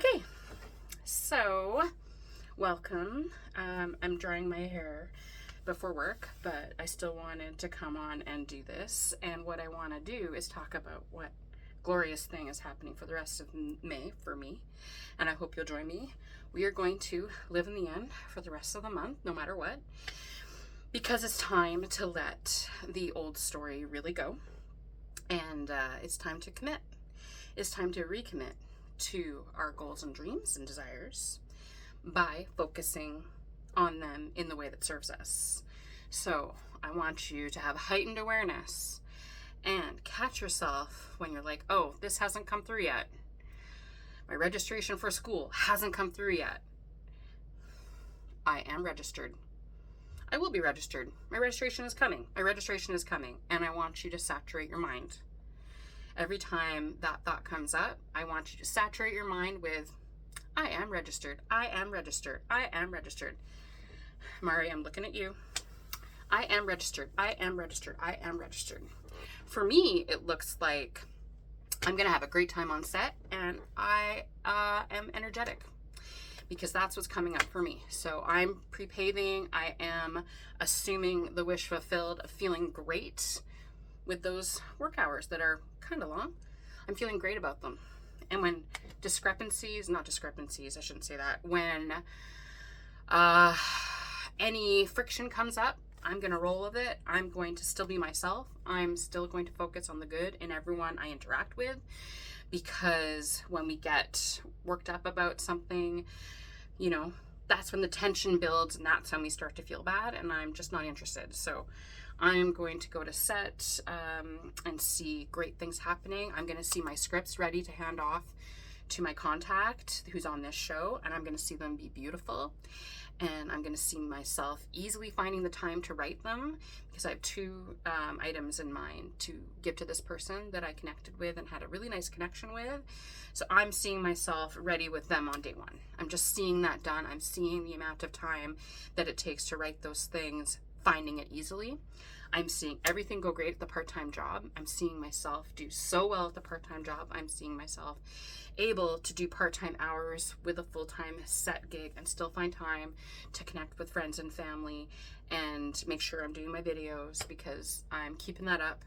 Okay, so welcome. I'm drying my hair before work, but I still wanted to come on and do this. And what I want to do is talk about what glorious thing is happening for the rest of May for me. And I hope you'll join me. We are going to live in the end for the rest of the month, no matter what, because it's time to let the old story really go. And it's time to commit. It's time to recommit to our goals and dreams and desires by focusing on them in the way that serves us. So I want you to have heightened awareness and catch yourself when you're like, oh, this hasn't come through yet. My registration for school hasn't come through yet. I am registered. I will be registered. My registration is coming. My registration is coming. And I want you to saturate your mind. Every time that thought comes up, I want you to saturate your mind with, I am registered. I am registered. I am registered. Mari, I'm looking at you. I am registered. I am registered. I am registered. For me, it looks like I'm going to have a great time on set, and I am energetic because that's what's coming up for me. So I'm pre-paving. I am assuming the wish fulfilled of feeling great with those work hours that are kind of long. I'm feeling great about them. And when I shouldn't say that, when any friction comes up, I'm going to roll with it. I'm going to still be myself. I'm still going to focus on the good in everyone I interact with, because when we get worked up about something, that's when the tension builds, and that's when we start to feel bad, and I'm just not interested. So I'm going to go to set and see great things happening. I'm going to see my scripts ready to hand off to my contact who's on this show, and I'm going to see them be beautiful. And I'm going to see myself easily finding the time to write them, because I have two items in mind to give to this person that I connected with and had a really nice connection with. So I'm seeing myself ready with them on day one. I'm just seeing that done. I'm seeing the amount of time that it takes to write those things, finding it easily. I'm seeing everything go great at the part-time job. I'm seeing myself do so well at the part-time job. I'm seeing myself able to do part-time hours with a full-time set gig and still find time to connect with friends and family and make sure I'm doing my videos, because I'm keeping that up.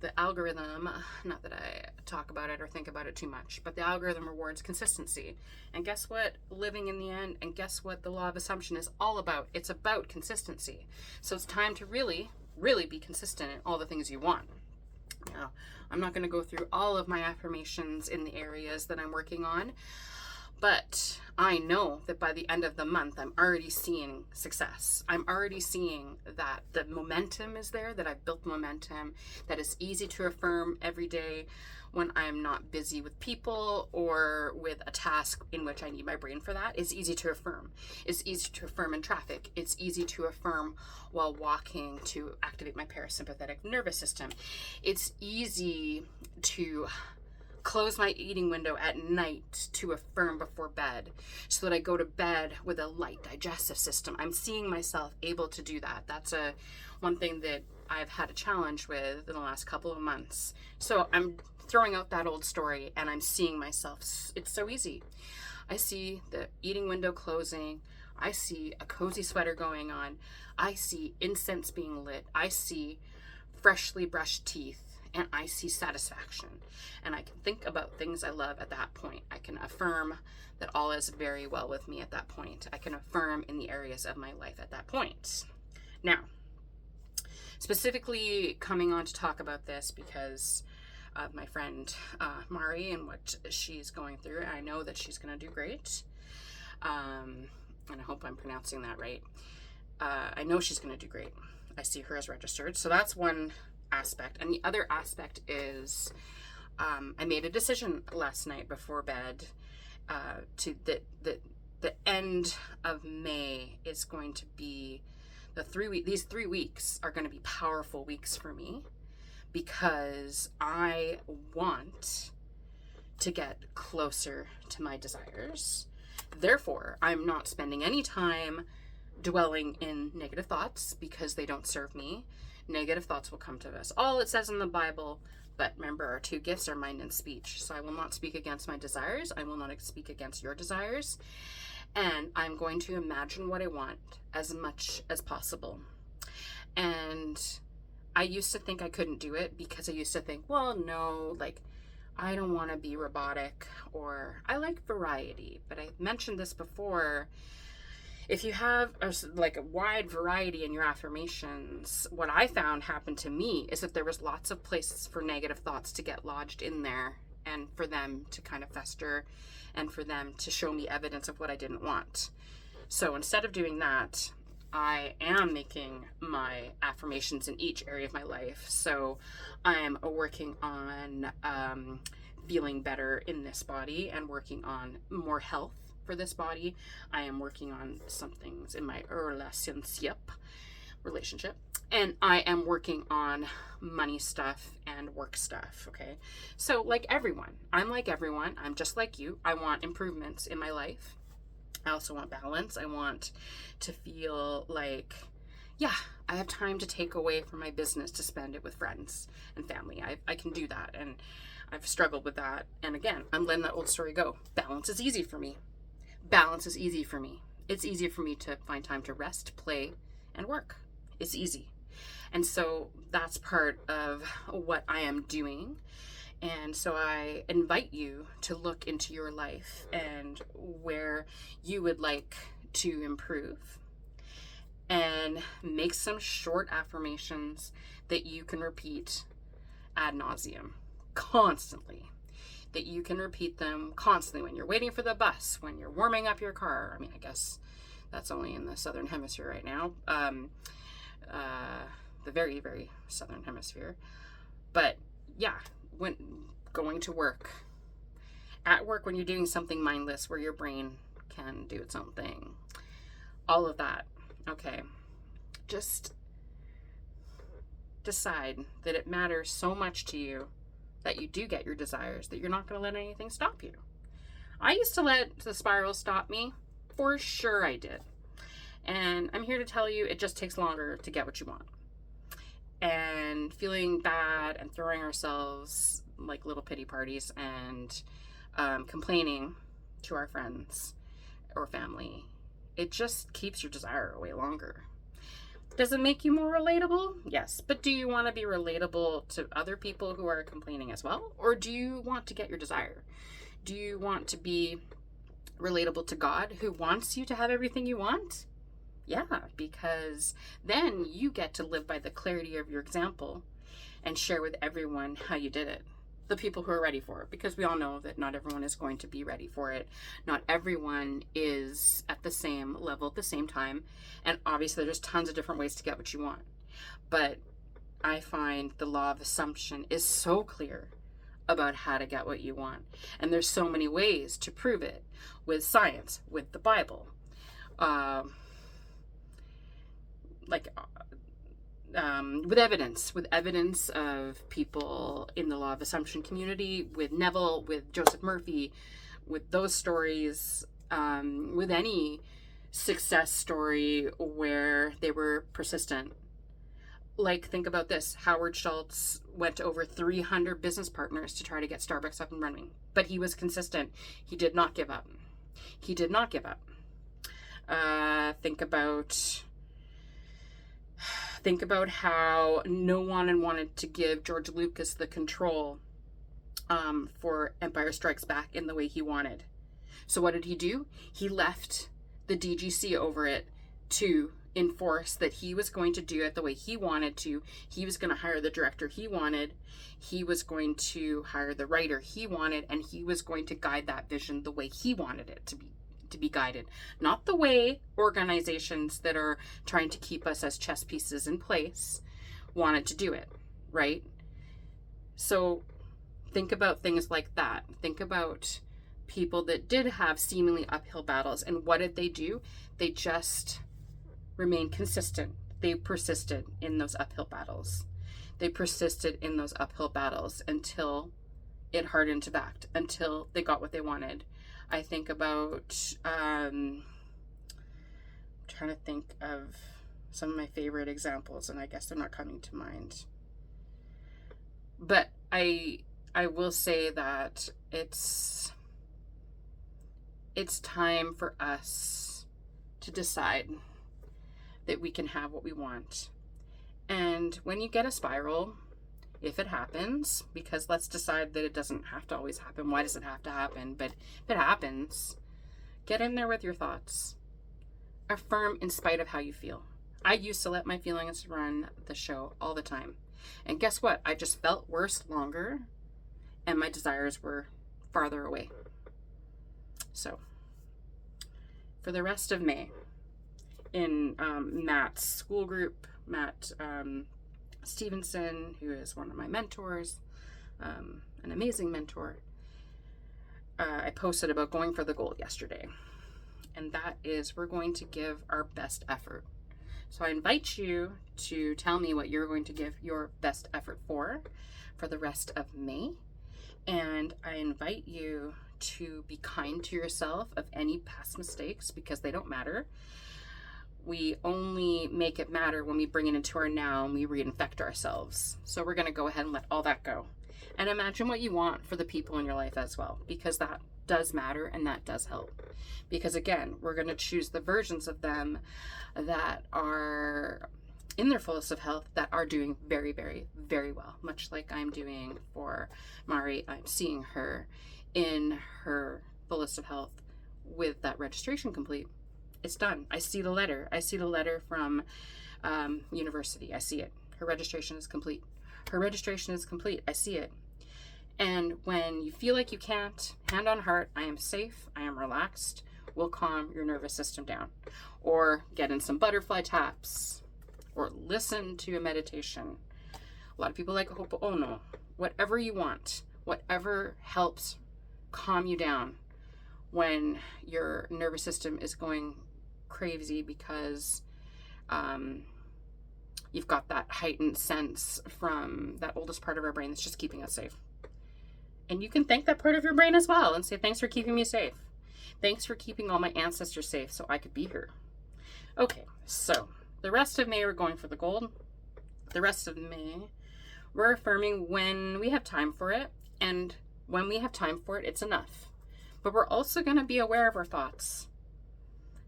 The algorithm, not that I talk about it or think about it too much, but the algorithm rewards consistency. And guess what? Living in the end, and guess what the law of assumption is all about? It's about consistency. So it's time to really be consistent in all the things you want. Now, I'm not going to go through all of my affirmations in the areas that I'm working on, but I know that by the end of the month, I'm already seeing success. I'm already seeing that the momentum is there, that I've built momentum, that it's easy to affirm every day when I'm not busy with people or with a task in which I need my brain for that. It's easy to affirm. It's easy to affirm in traffic. It's easy to affirm while walking to activate my parasympathetic nervous system. It's easy to close my eating window at night to affirm before bed so that I go to bed with a light digestive system. I'm seeing myself able to do that. That's one thing that I've had a challenge with in the last couple of months. So I'm throwing out that old story and I'm seeing myself. It's so easy. I see the eating window closing. I see a cozy sweater going on. I see incense being lit. I see freshly brushed teeth. And I see satisfaction. And I can think about things I love at that point. I can affirm that all is very well with me at that point. I can affirm in the areas of my life at that point. Now, specifically coming on to talk about this because of my friend Mari and what she's going through. I know that she's going to do great. And I hope I'm pronouncing that right. I know she's going to do great. I see her as registered. So that's one aspect. And the other aspect is I made a decision last night before bed to the end of May is going to be these 3 weeks are going to be powerful weeks for me, because I want to get closer to my desires. Therefore, I'm not spending any time dwelling in negative thoughts because they don't serve me. Negative thoughts will come to us. All it says in the Bible, But remember, our two gifts are mind and speech. So I will not speak against my desires. I will not speak against your desires. And I'm going to imagine what I want as much as possible. And I used to think I couldn't do it because I used to think, well, no, like, I don't want to be robotic, or I like variety. But I mentioned this before. If you have a wide variety in your affirmations, what I found happened to me is that there was lots of places for negative thoughts to get lodged in there, and for them to kind of fester, and for them to show me evidence of what I didn't want. So instead of doing that, I am making my affirmations in each area of my life. So I'm working on feeling better in this body and working on more health for this body. I am working on some things in my relationship, and I am working on money stuff and work stuff. Okay, so like everyone, I'm just like you. I want improvements in my life. I also want balance. I want to feel like, yeah, I have time to take away from my business to spend it with friends and family. I can do that, and I've struggled with that. And again, I'm letting that old story go. Balance is easy for me. It's easy for me to find time to rest, play, and work. It's easy. And so that's part of what I am doing. And so I invite you to look into your life and where you would like to improve, and make some short affirmations that you can repeat ad nauseum, constantly. That you can repeat them constantly when you're waiting for the bus, when you're warming up your car. I mean, I guess that's only in the southern hemisphere right now. The very, very southern hemisphere. But yeah, when going to work, at work, when you're doing something mindless where your brain can do its own thing, all of that. Okay, just decide that it matters so much to you that you do get your desires, that you're not going to let anything stop you. I used to let the spiral stop me. For sure I did. And I'm here to tell you, it just takes longer to get what you want. And feeling bad and throwing ourselves like little pity parties and complaining to our friends or family, it just keeps your desire away longer. Does it make you more relatable? Yes. But do you want to be relatable to other people who are complaining as well? Or do you want to get your desire? Do you want to be relatable to God, who wants you to have everything you want? Yeah, because then you get to live by the clarity of your example and share with everyone how you did it. The people who are ready for it, because we all know that not everyone is going to be ready for it. Not everyone is at the same level at the same time. And obviously there's tons of different ways to get what you want. But I find the law of assumption is so clear about how to get what you want. And there's so many ways to prove it, with science, with the Bible, with evidence of people in the law of assumption community, with Neville, with Joseph Murphy, with those stories, with any success story where they were persistent. Like, think about this. Howard Schultz went to over 300 business partners to try to get Starbucks up and running, but he was consistent. He did not give up. Think about how no one wanted to give George Lucas the control for Empire Strikes Back in the way he wanted. So what did he do? He left the DGC over it to enforce that he was going to do it the way he wanted to. He was going to hire the director he wanted. He was going to hire the writer he wanted, and he was going to guide that vision the way he wanted it to be guided, not the way organizations that are trying to keep us as chess pieces in place wanted to do it, right? So think about things like that. Think about people that did have seemingly uphill battles, and what did they do? They just remained consistent. They persisted in those uphill battles. Until it hardened to back, until they got what they wanted. I think about, trying to think of some of my favorite examples, and I guess they're not coming to mind. But I will say that it's time for us to decide that we can have what we want. And when you get a spiral, if it happens, because let's decide that it doesn't have to always happen. Why does it have to happen? But if it happens, get in there with your thoughts. Affirm in spite of how you feel. I used to let my feelings run the show all the time. And guess what? I just felt worse longer, and my desires were farther away. So, for the rest of May, in Matt's school group, Matt Stevenson, who is one of my mentors, an amazing mentor, I posted about going for the gold yesterday. And that is, we're going to give our best effort. So I invite you to tell me what you're going to give your best effort for the rest of May. And I invite you to be kind to yourself of any past mistakes, because they don't matter. We only make it matter when we bring it into our now and we reinfect ourselves. So we're going to go ahead and let all that go. And imagine what you want for the people in your life as well, because that does matter and that does help. Because again, we're going to choose the versions of them that are in their fullest of health, that are doing very, very, very well. Much like I'm doing for Mari, I'm seeing her in her fullest of health with that registration complete. It's done. I see the letter. I see the letter from university. I see it. Her registration is complete. Her registration is complete. I see it. And when you feel like you can't, hand on heart, I am safe, I am relaxed, will calm your nervous system down. Or get in some butterfly taps, or listen to a meditation. A lot of people like Ho'oponopono. Whatever you want, whatever helps calm you down when your nervous system is going crazy because you've got that heightened sense from that oldest part of our brain that's just keeping us safe. And you can thank that part of your brain as well and say, thanks for keeping me safe. Thanks for keeping all my ancestors safe so I could be here. Okay, so the rest of May, we're going for the gold. The rest of May, we're affirming when we have time for it. And when we have time for it, it's enough. But we're also going to be aware of our thoughts.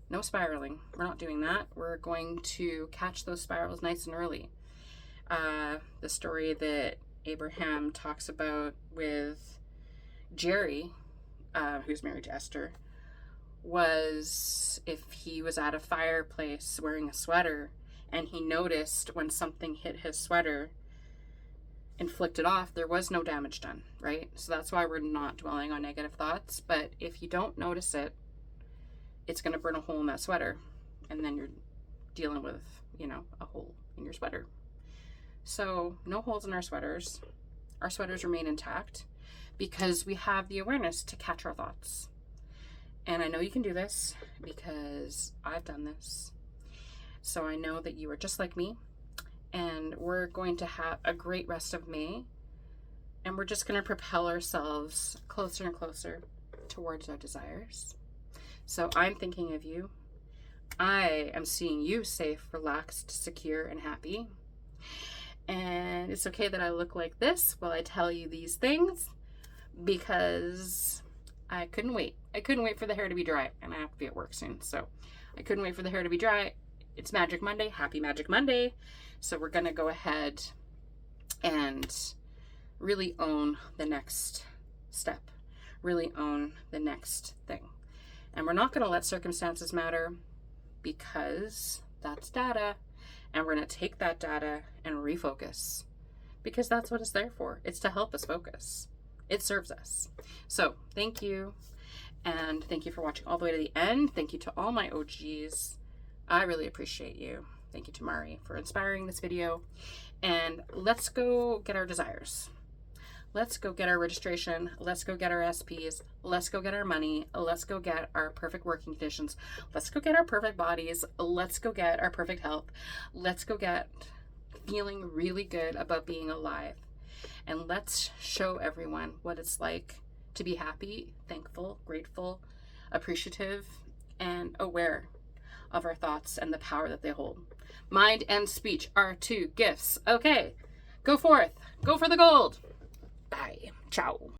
No spiraling. We're not doing that. We're going to catch those spirals nice and early. The story that Abraham talks about with Jerry, who's married to Esther, was if he was at a fireplace wearing a sweater and he noticed when something hit his sweater and flicked it off, there was no damage done, right? So that's why we're not dwelling on negative thoughts. But if you don't notice it, it's going to burn a hole in that sweater, and then you're dealing with, a hole in your sweater. So no holes in our sweaters. Our sweaters remain intact because we have the awareness to catch our thoughts. And I know you can do this because I've done this. So I know that you are just like me, and we're going to have a great rest of May, and we're just going to propel ourselves closer and closer towards our desires. So I'm thinking of you. I am seeing you safe, relaxed, secure, and happy. And it's okay that I look like this while I tell you these things, because I couldn't wait. I couldn't wait for the hair to be dry, and I have to be at work soon. So I couldn't wait for the hair to be dry. It's Magic Monday. Happy Magic Monday. So we're going to go ahead and really own the next step. Really own the next thing. And we're not going to let circumstances matter, because that's data. And we're going to take that data and refocus, because that's what it's there for. It's to help us focus. It serves us. So thank you. And thank you for watching all the way to the end. Thank you to all my OGs. I really appreciate you. Thank you to Mari for inspiring this video. And let's go get our desires. Let's go get our registration. Let's go get our SPs. Let's go get our money. Let's go get our perfect working conditions. Let's go get our perfect bodies. Let's go get our perfect health. Let's go get feeling really good about being alive. And let's show everyone what it's like to be happy, thankful, grateful, appreciative, and aware of our thoughts and the power that they hold. Mind and speech are two gifts. Okay, go forth. Go for the gold. Bye. Ciao.